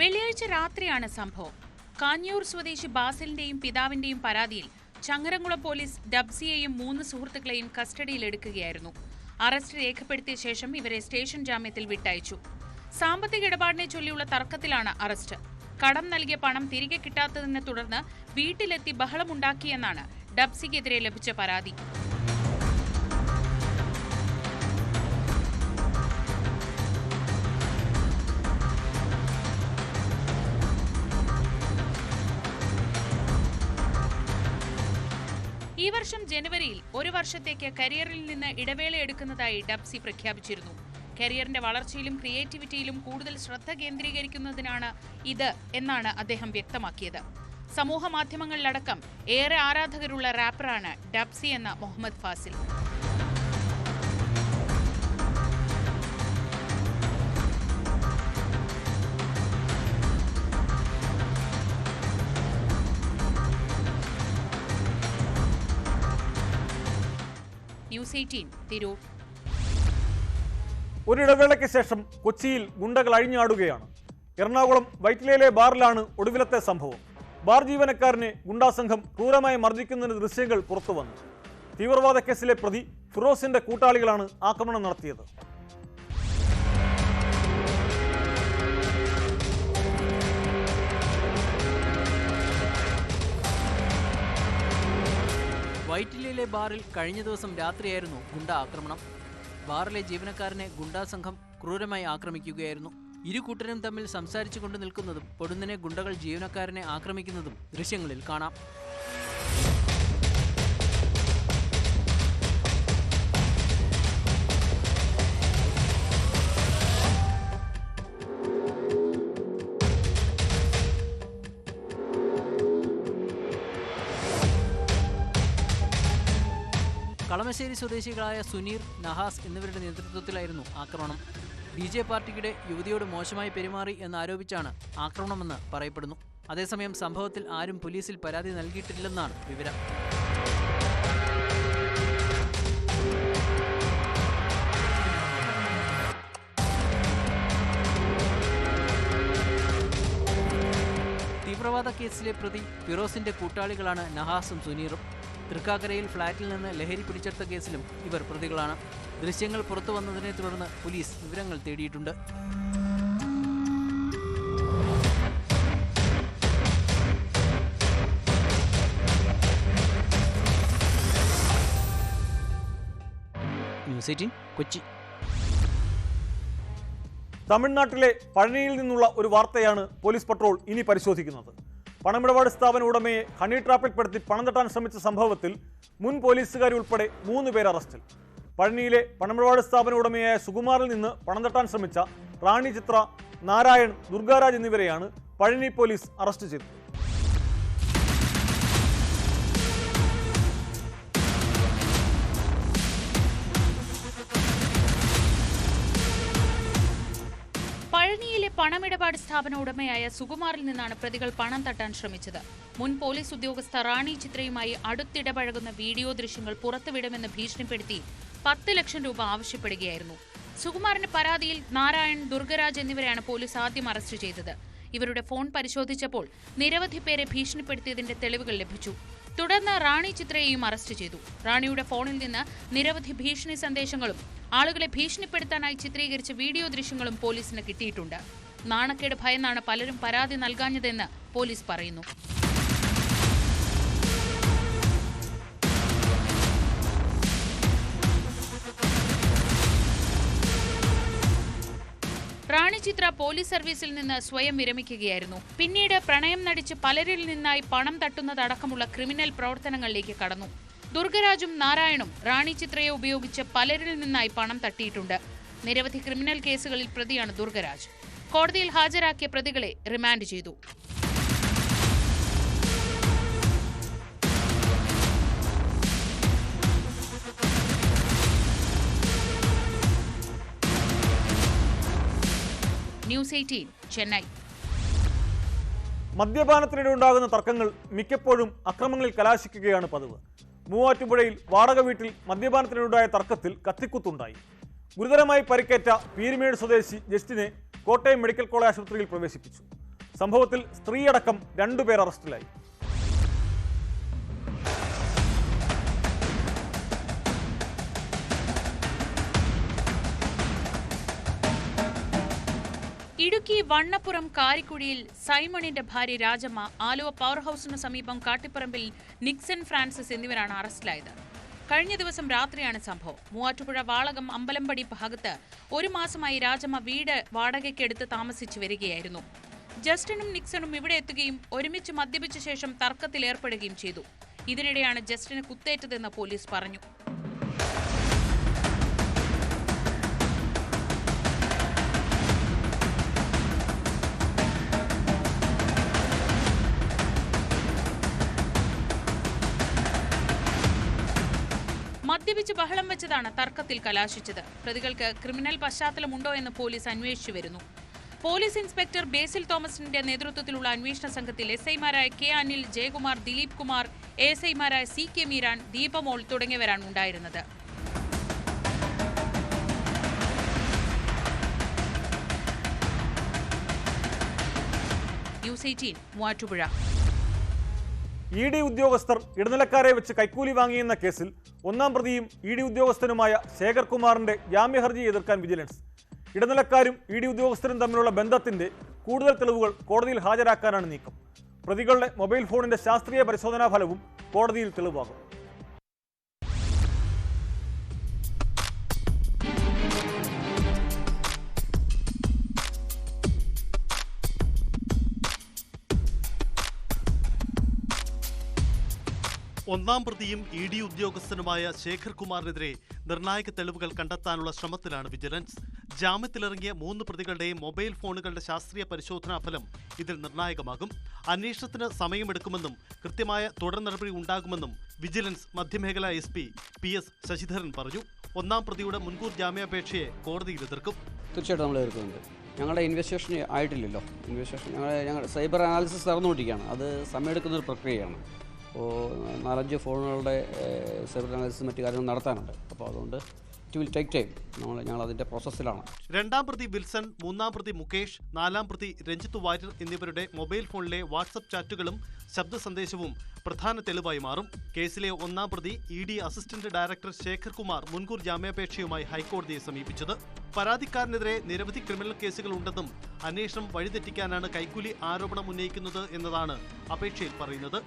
വെള്ളിയാഴ്ച രാത്രിയാണ് സംഭവം. കാഞ്ഞൂർ സ്വദേശി ബാസിലിന്റെയും പിതാവിന്റെയും പരാതിയിൽ ചങ്ങരംകുളം പോലീസ് ഡബ്സിയെയും 3 സുഹൃത്തുക്കളെയും കസ്റ്റഡിയിലെടുക്കുകയായിരുന്നു. അറസ്റ്റ് രേഖപ്പെടുത്തിയ ശേഷം ഇവരെ സ്റ്റേഷൻ ജാമ്യത്തിൽ വിട്ടയച്ചു. സാമ്പത്തിക ഇടപാടിനെ ചൊല്ലിയുള്ള തർക്കത്തിലാണ് അറസ്റ്റ്. കടം നൽകിയ പണം തിരികെ കിട്ടാത്തതിനെ തുടർന്ന് വീട്ടിലെത്തി ബഹളമുണ്ടാക്കിയെന്നാണ് ഡബ്സിക്കെതിരെ ലഭിച്ച പരാതി. ഈ വർഷം ജനുവരിയിൽ 1 വർഷത്തേക്ക് കരിയറിൽ നിന്ന് ഇടവേള എടുക്കുന്നതായി ഡബ്സി പ്രഖ്യാപിച്ചിരുന്നു. കരിയറിന്റെ വളർച്ചയിലും ക്രിയേറ്റിവിറ്റിയിലും കൂടുതൽ ശ്രദ്ധ കേന്ദ്രീകരിക്കുന്നതിനാണ് ഇത് എന്നാണ് അദ്ദേഹം വ്യക്തമാക്കിയത്. സമൂഹ മാധ്യമങ്ങളിലടക്കം ഏറെ ആരാധകരുള്ള റാപ്പറാണ് ഡബ്സി എന്ന മുഹമ്മദ് ഫാസിൽ. ന്യൂസ് 18 തിരൂർ. ഒരിടവേളയ്ക്ക് ശേഷം കൊച്ചിയിൽ ഗുണ്ടകൾ അഴിഞ്ഞാടുകയാണ്. എറണാകുളം വൈറ്റിലയിലെ ബാറിലാണ് ഒടുവിലത്തെ സംഭവം. ബാർ ജീവനക്കാരനെ ഗുണ്ടാസംഘം ക്രൂരമായി മർദ്ദിക്കുന്നതിന് ദൃശ്യങ്ങൾ പുറത്തുവന്നു. തീവ്രവാദ കേസിലെ പ്രതി ഫിറോസിന്റെ കൂട്ടാളികളാണ് ആക്രമണം നടത്തിയത്. വൈറ്റിലയിലെ ബാറിൽ കഴിഞ്ഞ ദിവസം രാത്രിയായിരുന്നു ഗുണ്ട ആക്രമണം. ബാറിലെ ജീവനക്കാരനെ ഗുണ്ടാസംഘം ക്രൂരമായി ആക്രമിക്കുകയായിരുന്നു. ഇരു കൂട്ടരും തമ്മിൽ സംസാരിച്ചുകൊണ്ട് നിൽക്കുന്നതും പൊടുന്നനെ ഗുണ്ടകൾ ജീവനക്കാരനെ ആക്രമിക്കുന്നതും ദൃശ്യങ്ങളിൽ കാണാം. കളമശ്ശേരി സ്വദേശികളായ സുനീർ, നഹാസ് എന്നിവരുടെ നേതൃത്വത്തിലായിരുന്നു ആക്രമണം. DJ പാർട്ടിക്കിടെ യുവതിയോട് മോശമായി പെരുമാറി എന്നാരോപിച്ചാണ് ആക്രമണമെന്ന് പറയപ്പെടുന്നു. അതേസമയം സംഭവത്തിൽ ആരും പോലീസിൽ പരാതി നൽകിയിട്ടില്ലെന്നാണ് വിവരം. തീവ്രവാദ കേസിലെ പ്രതി ഫിറോസിന്റെ കൂട്ടാളികളാണ് നഹാസും സുനീറും. തൃക്കാക്കരയിൽ ഫ്ളാറ്റിൽ നിന്ന് ലഹരി പിടിച്ചെടുത്ത കേസിലും ഇവർ പ്രതികളാണ്. ദൃശ്യങ്ങൾ പുറത്തു വന്നതിനെ തുടർന്ന് പോലീസ് വിവരങ്ങൾ തേടിയിട്ടുണ്ട്. ന്യൂസ് 18 കൊച്ചി. തമിഴ്നാട്ടിലെ പഴനിയിൽ നിന്നുള്ള ഒരു വാർത്തയാണ് പോലീസ് പട്രോൾ ഇനി പരിശോധിക്കുന്നത്. പണമിടപാട് സ്ഥാപന ഉടമയെ ഹണി ട്രാപ്പിൽപ്പെടുത്തി പണം തട്ടാൻ ശ്രമിച്ച സംഭവത്തിൽ മുൻ പോലീസുകാരി ഉൾപ്പെടെ 3 പേർ അറസ്റ്റിൽ. പഴനിയിലെ പണമിടപാട് സ്ഥാപന ഉടമയായ സുകുമാറിൽ നിന്ന് പണം തട്ടാൻ ശ്രമിച്ച റാണി ചിത്ര, നാരായൺ, ദുർഗാരാജ് എന്നിവരെയാണ് പഴനി പോലീസ് അറസ്റ്റ് ചെയ്തത്. പഴനിയിലെ പണമിടപാട് സ്ഥാപന ഉടമയായ സുകുമാറിൽ നിന്നാണ് പ്രതികൾ പണം തട്ടാൻ ശ്രമിച്ചത്. മുൻ പോലീസ് ഉദ്യോഗസ്ഥ റാണി ചിത്രയുമായി അടുത്തിടപഴകുന്ന വീഡിയോ ദൃശ്യങ്ങൾ പുറത്തുവിടുമെന്ന് ഭീഷണിപ്പെടുത്തി 10 ലക്ഷം രൂപ ആവശ്യപ്പെടുകയായിരുന്നു. സുകുമാറിന്റെ പരാതിയിൽ നാരായൺ, ദുർഗരാജ് എന്നിവരെയാണ് പോലീസ് ആദ്യം അറസ്റ്റ് ചെയ്തത്. ഇവരുടെ ഫോൺ പരിശോധിച്ചപ്പോൾ നിരവധി പേരെ ഭീഷണിപ്പെടുത്തിയതിന്റെ തെളിവുകൾ ലഭിച്ചു. തുടർന്ന് റാണി ചിത്രയെയും അറസ്റ്റ് ചെയ്തു. റാണിയുടെ ഫോണിൽ നിന്ന് നിരവധി ഭീഷണി സന്ദേശങ്ങളും ആളുകളെ ഭീഷണിപ്പെടുത്താനായി ചിത്രീകരിച്ച വീഡിയോ ദൃശ്യങ്ങളും പോലീസിന് കിട്ടിയിട്ടുണ്ട്. നാണക്കേട് ഭയന്നാണ് പലരും പരാതി നൽകാഞ്ഞതെന്ന് പോലീസ് പറയുന്നു. റാണി ചിത്ര പോലീസ് സർവീസിൽ നിന്ന് സ്വയം വിരമിക്കുകയായിരുന്നു. പിന്നീട് പ്രണയം നടിച്ച് പലരിൽ നിന്നായി പണം തട്ടുന്നതടക്കമുള്ള ക്രിമിനൽ പ്രവർത്തനങ്ങളിലേക്ക് കടന്നു. ദുർഗരാജും നാരായണും റാണി ചിത്രയെ ഉപയോഗിച്ച് പലരിൽ നിന്നായി പണം തട്ടിയിട്ടുണ്ട്. നിരവധി ക്രിമിനൽ കേസുകളിൽ പ്രതിയാണ് ദുർഗരാജ്. കോടതിയിൽ ഹാജരാക്കിയ പ്രതികളെ റിമാൻഡ് ചെയ്തു. ന്യൂസ് 18 ചെന്നൈ. മദ്യപാനത്തിനിടെ ഉണ്ടാകുന്ന തർക്കങ്ങൾ മിക്കപ്പോഴും അക്രമങ്ങളിൽ കലാശിക്കുകയാണ് പതിവ്. മൂവാറ്റുപുഴയിൽ വാടക വീട്ടിൽ മദ്യപാനത്തിനിടെയുണ്ടായ തർക്കത്തിൽ കത്തിക്കുത്തുണ്ടായി. ഗുരുതരമായി പരിക്കേറ്റ പീരുമേട് സ്വദേശി ജസ്റ്റിനെ കോട്ടയം മെഡിക്കൽ കോളേജ് ആശുപത്രിയിൽ പ്രവേശിപ്പിച്ചു. സംഭവത്തിൽ സ്ത്രീയടക്കം 2 പേർ അറസ്റ്റിലായി. ഇടുക്കി വണ്ണപ്പുറം കാരിക്കുഴിയിൽ സൈമണിന്റെ ഭാര്യ രാജമ്മ, ആലുവ പവർ ഹൌസിനു സമീപം കാട്ടിപ്പറമ്പിൽ നിക്സൺ ഫ്രാൻസിസ് എന്നിവരാണ് അറസ്റ്റിലായത്. കഴിഞ്ഞ ദിവസം രാത്രിയാണ് സംഭവം. മൂവാറ്റുപുഴ വാളകം അമ്പലമ്പടി ഭാഗത്ത് 1 മാസമായി രാജമ്മ വീട് വാടകയ്ക്കെടുത്ത് താമസിച്ചു വരികയായിരുന്നു. ജസ്റ്റിനും നിക്സണും ഇവിടെ എത്തുകയും ഒരുമിച്ച് മദ്യപിച്ച ശേഷം തർക്കത്തിലേർപ്പെടുകയും ചെയ്തു. ഇതിനിടെയാണ് ജസ്റ്റിന് കുത്തേറ്റതെന്ന് പോലീസ് പറഞ്ഞു. മദ്യപിച്ച് ബഹളം വെച്ചതാണ് തർക്കത്തിൽ കലാശിച്ചത്. പ്രതികൾക്ക് ക്രിമിനൽ പശ്ചാത്തലമുണ്ടോ എന്ന് പോലീസ് അന്വേഷിച്ചു വരുന്നു. പോലീസ് ഇൻസ്പെക്ടർ ബേസിൽ തോമസിന്റെ നേതൃത്വത്തിലുള്ള അന്വേഷണ സംഘത്തിൽ SI-മാരായ K. അനിൽ, ജയകുമാർ, ദിലീപ് കുമാർ, ASI-മാരായ CK. മീരാൻ, ദീപമോൾ തുടങ്ങിയവരാണ് ഉണ്ടായിരുന്നത്. ന്യൂസ് 18 മൂവാറ്റുപുഴ. ED ഉദ്യോഗസ്ഥർ ഇടനിലക്കാരെ വെച്ച് കൈക്കൂലി വാങ്ങിയെന്ന കേസിൽ ഒന്നാം പ്രതിയും ED ഉദ്യോഗസ്ഥനുമായ ശേഖർ കുമാറിന്റെ ജാമ്യഹർജി എതിർക്കാൻ വിജിലൻസ്. ഇടനിലക്കാരും ED ഉദ്യോഗസ്ഥരും തമ്മിലുള്ള ബന്ധത്തിന്റെ കൂടുതൽ തെളിവുകൾ കോടതിയിൽ ഹാജരാക്കാനാണ് നീക്കം. പ്രതികളുടെ മൊബൈൽ ഫോണിന്റെ ശാസ്ത്രീയ പരിശോധനാ ഫലവും കോടതിയിൽ തെളിവാകും. ഒന്നാം പ്രതിയും ED ഉദ്യോഗസ്ഥനുമായ ശേഖർ കുമാറിനെതിരെ നിർണായക തെളിവുകൾ കണ്ടെത്താനുള്ള ശ്രമത്തിലാണ് വിജിലൻസ്. ജാമ്യത്തിലിറങ്ങിയ 3 പ്രതികളുടെയും മൊബൈൽ ഫോണുകളുടെ ശാസ്ത്രീയ പരിശോധനാ ഫലം ഇതിൽ നിർണായകമാകും. അന്വേഷണത്തിന് സമയമെടുക്കുമെന്നും കൃത്യമായ തുടർ നടപടി ഉണ്ടാകുമെന്നും വിജിലൻസ് മധ്യമേഖലാ SP PS ശശിധരൻ പറഞ്ഞു. ഒന്നാം പ്രതിയുടെ മുൻകൂർ ജാമ്യാപേക്ഷയെ കോടതിയിൽ എതിർക്കും. തീർച്ചയായിട്ടും നമ്മൾ എതിർക്കുന്നുണ്ട്. ഞങ്ങളുടെ ഇൻവെസ്റ്റിഗേഷൻ ആയിട്ടില്ലല്ലോ. ഞങ്ങൾ സൈബർ അനാലിസിസ് നടന്നുകൊണ്ടിരിക്കുകയാണ്. അത് സമയമെടുക്കുന്നൊരു പ്രക്രിയയാണ്. അപ്പോൾ 4-5 ഫോണുകളുടെ സൈബർ അനാലിസിസ് മറ്റു കാര്യങ്ങൾ നടത്താനുണ്ട്. അപ്പോൾ അതുകൊണ്ട് ഇറ്റ് വിൽ ടേക്ക് ടൈം. ഞങ്ങൾ അതിൻ്റെ പ്രോസസ്സിലാണ്. രണ്ടാം പ്രതി വിൽസൺ, മൂന്നാം പ്രതി മുകേഷ്, നാലാം പ്രതി രഞ്ജിത്ത് വാര്യർ എന്നിവരുടെ മൊബൈൽ ഫോണിലെ വാട്സപ്പ് ചാറ്റുകളും ശബ്ദ സന്ദേശവും പ്രധാന തെളിവായി മാറും. കേസിലെ ഒന്നാം പ്രതി ED assistant director Shekhar Kumar മുൻകൂർ ജാമ്യാപേക്ഷയുമായി ഹൈക്കോടതിയെ സമീപിച്ചത്. പരാതിക്കാരനെതിരെ നിരവധി ക്രിമിനൽ കേസുകൾ ഉണ്ടെന്നും അന്വേഷണം വഴിതെറ്റിക്കാനാണ് കൈക്കൂലി ആരോപണം ഉന്നയിക്കുന്നത് എന്നതാണ് അപേക്ഷയിൽ പറയുന്നത്.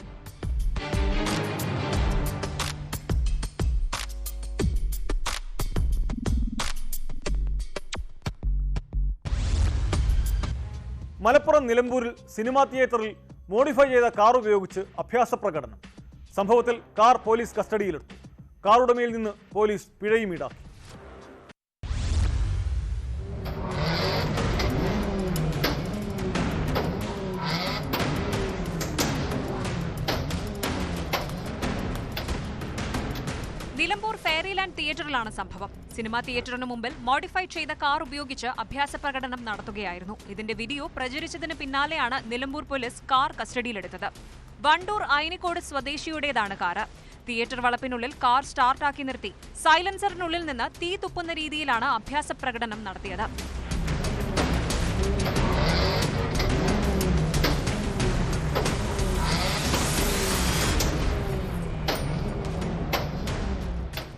മലപ്പുറം നിലമ്പൂരിൽ സിനിമാ തിയേറ്ററിൽ മോഡിഫൈ ചെയ്ത കാർ ഉപയോഗിച്ച് അഭ്യാസ പ്രകടനം. സംഭവത്തിൽ കാർ പോലീസ് കസ്റ്റഡിയിലെടുത്തു. കാർ ഉടമയിൽ നിന്ന് പോലീസ് പിഴയും ഈടാക്കി. നിലമ്പൂർ ഫെയറിലാൻഡ് തിയേറ്ററിലാണ് സംഭവം. സിനിമാ തിയേറ്ററിന് മുമ്പിൽ മോഡിഫൈ ചെയ്ത കാർ ഉപയോഗിച്ച് അഭ്യാസ പ്രകടനം നടത്തുകയായിരുന്നു. ഇതിന്റെ വീഡിയോ പ്രചരിച്ചതിന് പിന്നാലെയാണ് നിലമ്പൂർ പോലീസ് കാർ കസ്റ്റഡിയിലെടുത്തത്. Wandoor Ainikode സ്വദേശിയുടേതാണ് car. Theatre വളപ്പിനുള്ളിൽ car സ്റ്റാർട്ടാക്കി നിർത്തി സൈലൻസറിനുള്ളിൽ നിന്ന് തീ തുപ്പുന്ന രീതിയിലാണ് അഭ്യാസ പ്രകടനം നടത്തിയത്.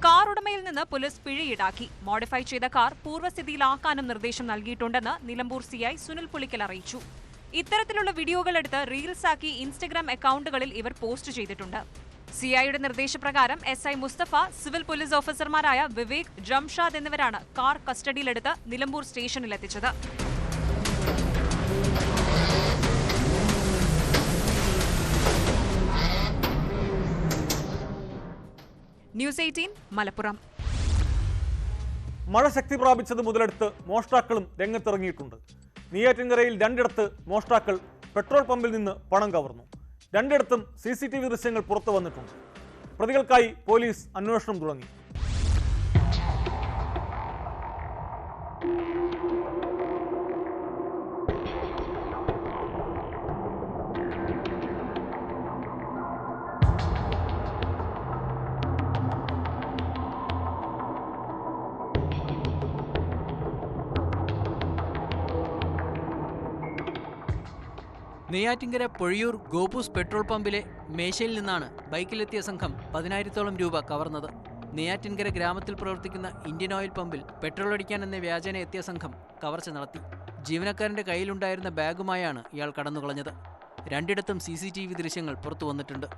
കാർ ഉടമയിൽ നിന്ന് പോലീസ് പിഴ ഈടാക്കി. മോഡിഫൈ ചെയ്ത കാർ പൂർവ്വസ്ഥിതിയിലാക്കാനും നിർദ്ദേശം നൽകിയിട്ടുണ്ടെന്ന് നിലമ്പൂർ CI സുനിൽ പുളിക്കൽ അറിയിച്ചു. ഇത്തരത്തിലുള്ള വീഡിയോകൾ എടുത്ത് റീൽസാക്കി ഇൻസ്റ്റഗ്രാം അക്കൗണ്ടുകളിൽ ഇവർ പോസ്റ്റ് ചെയ്തിട്ടുണ്ട്. CIയുടെ നിർദ്ദേശപ്രകാരം SI മുസ്തഫ, സിവിൽ പോലീസ് ഓഫീസർമാരായ വിവേക്, ജംഷാദ് എന്നിവരാണ് കാർ കസ്റ്റഡിയിലെടുത്ത് നിലമ്പൂർ സ്റ്റേഷനിലെത്തിച്ചത്. ന്യൂസ് 18 മലപ്പുറം. മഴ ശക്തി പ്രാപിച്ചത് മുതലെടുത്ത് മോഷ്ടാക്കളും രംഗത്തിറങ്ങിയിട്ടുണ്ട്. നെയ്യാറ്റിൻകരയിൽ 2ഇടത്ത് മോഷ്ടാക്കൾ പെട്രോൾ പമ്പിൽ നിന്ന് പണം കവർന്നു. 2ഇടത്തും CCTV ദൃശ്യങ്ങൾ പുറത്തു വന്നിട്ടുണ്ട്. പ്രതികൾക്കായി പോലീസ് അന്വേഷണം തുടങ്ങി. നെയ്യാറ്റിൻകര പൊഴിയൂർ ഗോപൂസ് പെട്രോൾ പമ്പിലെ മേശയിൽ നിന്നാണ് ബൈക്കിലെത്തിയ സംഘം 10,000-ഓളം രൂപ കവർന്നത്. നെയ്യാറ്റിൻകര ഗ്രാമത്തിൽ പ്രവർത്തിക്കുന്ന ഇന്ത്യൻ ഓയിൽ പമ്പിൽ പെട്രോൾ അടിക്കാൻ എന്ന വ്യാജേന എത്തിയ സംഘം കവർച്ച നടത്തി. ജീവനക്കാരന്റെ കയ്യിലുണ്ടായിരുന്ന ബാഗുമായാണ് ഇയാൾ കടന്നുകളഞ്ഞത്. 2ഇടത്തും CCTV ദൃശ്യങ്ങൾ പുറത്തു വന്നിട്ടുണ്ട്.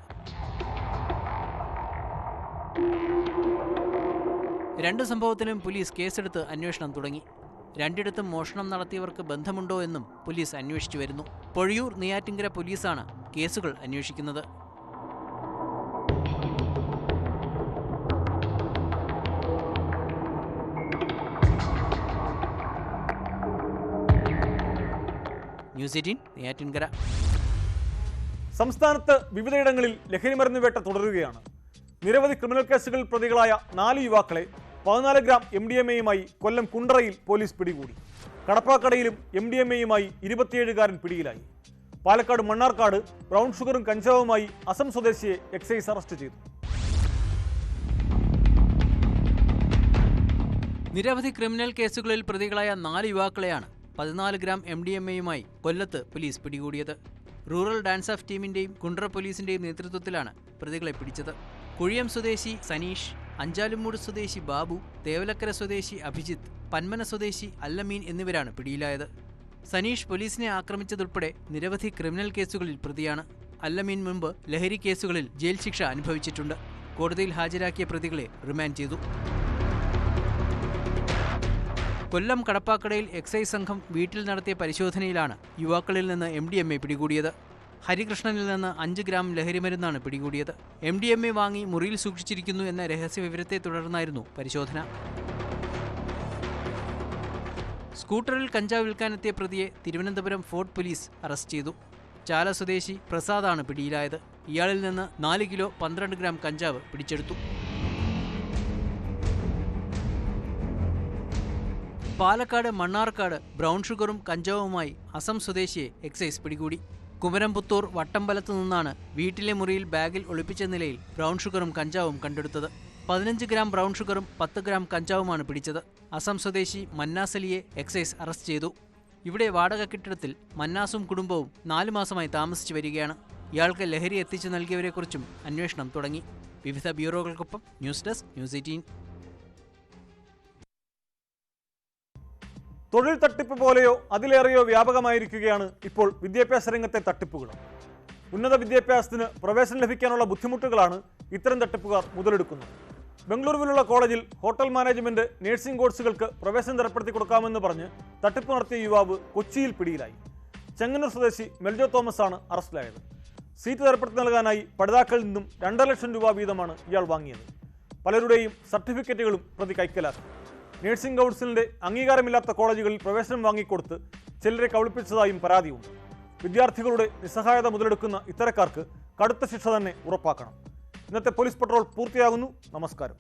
2 സംഭവത്തിലും പോലീസ് കേസെടുത്ത് അന്വേഷണം തുടങ്ങി. 2ഇടത്തും മോഷണം നടത്തിയവർക്ക് ബന്ധമുണ്ടോ എന്നും പോലീസ് അന്വേഷിച്ചു വരുന്നു. പൊഴിയൂർ നെയ്യാറ്റിൻകര പോലീസാണ് കേസുകൾ അന്വേഷിക്കുന്നത്. ന്യൂസ് 18 നെയ്യാറ്റിൻകര. സംസ്ഥാനത്ത് വിവിധയിടങ്ങളിൽ ലഹരിമരുന്ന് വേട്ട തുടരുകയാണ്. നിരവധി ക്രിമിനൽ കേസുകളിൽ പ്രതികളായ 4 യുവാക്കളെ 14 ഗ്രാം MDMA-യുമായി കൊല്ലം കുണ്ടറയിൽ പോലീസ് പിടികൂടി. കടപ്പാക്കടയിലും MDMA-യുമായി 27-കാരൻ പിടിയിലായി. പാലക്കാട് മണ്ണാർക്കാട് ബ്രൗൺ ഷുഗറും കഞ്ചാവുമായി അസം സ്വദേശിയെ എക്സൈസ് അറസ്റ്റ് ചെയ്തു. നിരവധി ക്രിമിനൽ കേസുകളിൽ പ്രതികളായ 4 യുവാക്കളെയാണ് 14 ഗ്രാം MDMA-യുമായി കൊല്ലത്ത് പോലീസ് പിടികൂടിയത്. റൂറൽ ഡാൻസ് ഓഫ് ടീമിന്റെയും കുണ്ട്ര പോലീസിന്റെയും നേതൃത്വത്തിലാണ് പ്രതികളെ പിടിച്ചത്. കുഴിയം സ്വദേശി സനീഷ്, അഞ്ചാലുമൂട് സ്വദേശി ബാബു, തേവലക്കര സ്വദേശി അഭിജിത്ത്, പന്മന സ്വദേശി അല്ലമീൻ എന്നിവരാണ് പിടിയിലായത്. സനീഷ് പോലീസിനെ ആക്രമിച്ചതുൾപ്പെടെ നിരവധി ക്രിമിനൽ കേസുകളിൽ പ്രതിയാണ്. അല്ലമീൻ മുൻപ് ലഹരി കേസുകളിൽ ജയിൽ ശിക്ഷ അനുഭവിച്ചിട്ടുണ്ട്. കോടതിയിൽ ഹാജരാക്കിയ പ്രതികളെ റിമാൻഡ് ചെയ്തു. കൊല്ലം കടപ്പാക്കടയിൽ എക്സൈസ് സംഘം വീട്ടിൽ നടത്തിയ പരിശോധനയിലാണ് യുവാക്കളിൽ നിന്ന് MDMA പിടികൂടിയത്. ഹരികൃഷ്ണനിൽ നിന്ന് 5 ഗ്രാം ലഹരിമരുന്നാണ് പിടികൂടിയത്. MDMA വാങ്ങി മുറിയിൽ സൂക്ഷിച്ചിരിക്കുന്നു എന്ന രഹസ്യവിവരത്തെ തുടർന്നായിരുന്നു പരിശോധന. സ്കൂട്ടറിൽ കഞ്ചാവ് വിൽക്കാനെത്തിയ പ്രതിയെ തിരുവനന്തപുരം ഫോർട്ട് പോലീസ് അറസ്റ്റ് ചെയ്തു. ചാല സ്വദേശി പ്രസാദാണ് പിടിയിലായത്. ഇയാളിൽ നിന്ന് 4 കിലോ 12 ഗ്രാം കഞ്ചാവ് പിടിച്ചെടുത്തു. പാലക്കാട് മണ്ണാർക്കാട് ബ്രൗൺ ഷുഗറും കഞ്ചാവുമായി അസം സ്വദേശിയെ എക്സൈസ് പിടികൂടി. കുമരംപുത്തൂർ വട്ടമ്പലത്തു നിന്നാണ് വീട്ടിലെ മുറിയിൽ ബാഗിൽ ഒളിപ്പിച്ച നിലയിൽ ബ്രൗൺ ഷുഗറും കഞ്ചാവും കണ്ടെടുത്തത്. 15 ഗ്രാം ബ്രൗൺ ഷുഗറും 10 ഗ്രാം കഞ്ചാവുമാണ് പിടിച്ചത്. അസം സ്വദേശി മന്നാസലിയെ എക്സൈസ് അറസ്റ്റ് ചെയ്തു. ഇവിടെ വാടക കെട്ടിടത്തിൽ മന്നാസും കുടുംബവും 4 മാസമായി താമസിച്ചു വരികയാണ്. ഇയാൾക്ക് ലഹരി എത്തിച്ചു നൽകിയവരെക്കുറിച്ചും അന്വേഷണം തുടങ്ങി. വിവിധ ബ്യൂറോകൾക്കൊപ്പം ന്യൂസ് ഡെസ്ക് ന്യൂസ് 18. തൊഴിൽ തട്ടിപ്പ് പോലെയോ അതിലേറെയോ വ്യാപകമായിരിക്കുകയാണ് ഇപ്പോൾ വിദ്യാഭ്യാസ രംഗത്തെ തട്ടിപ്പുകൾ. ഉന്നത വിദ്യാഭ്യാസത്തിന് പ്രവേശനം ലഭിക്കാനുള്ള ബുദ്ധിമുട്ടുകളാണ് ഇത്തരം തട്ടിപ്പുകാർ മുതലെടുക്കുന്നത്. ബംഗളൂരുവിലുള്ള കോളേജിൽ ഹോട്ടൽ മാനേജ്മെന്റ്, നഴ്സിംഗ് കോഴ്സുകൾക്ക് പ്രവേശനം തരപ്പെടുത്തി കൊടുക്കാമെന്ന് പറഞ്ഞ് തട്ടിപ്പ് നടത്തിയ യുവാവ് കൊച്ചിയിൽ പിടിയിലായി. ചെങ്ങന്നൂർ സ്വദേശി മെൽജോ തോമസ് ആണ് അറസ്റ്റിലായത്. സീറ്റ് തരപ്പെടുത്തി നൽകാനായി പഠിതാക്കളിൽ നിന്നും 2.5 ലക്ഷം രൂപ വീതമാണ് ഇയാൾ വാങ്ങിയത്. പലരുടെയും സർട്ടിഫിക്കറ്റുകളും പ്രതി കൈക്കലാക്കി. നഴ്സിംഗ് കൗൺസിലിന്റെ അംഗീകാരമില്ലാത്ത കോളേജുകളിൽ പ്രവേശനം വാങ്ങിക്കൊടുത്ത് ചിലരെ കബളിപ്പിച്ചതായും പരാതിയുണ്ട്. വിദ്യാർത്ഥികളുടെ നിസ്സഹായത മുതലെടുക്കുന്ന ഇത്തരക്കാർക്ക് കടുത്ത ശിക്ഷ തന്നെ ഉറപ്പാക്കണം. ഇന്നത്തെ പോലീസ് പട്രോൾ പൂർത്തിയാകുന്നു. നമസ്കാരം.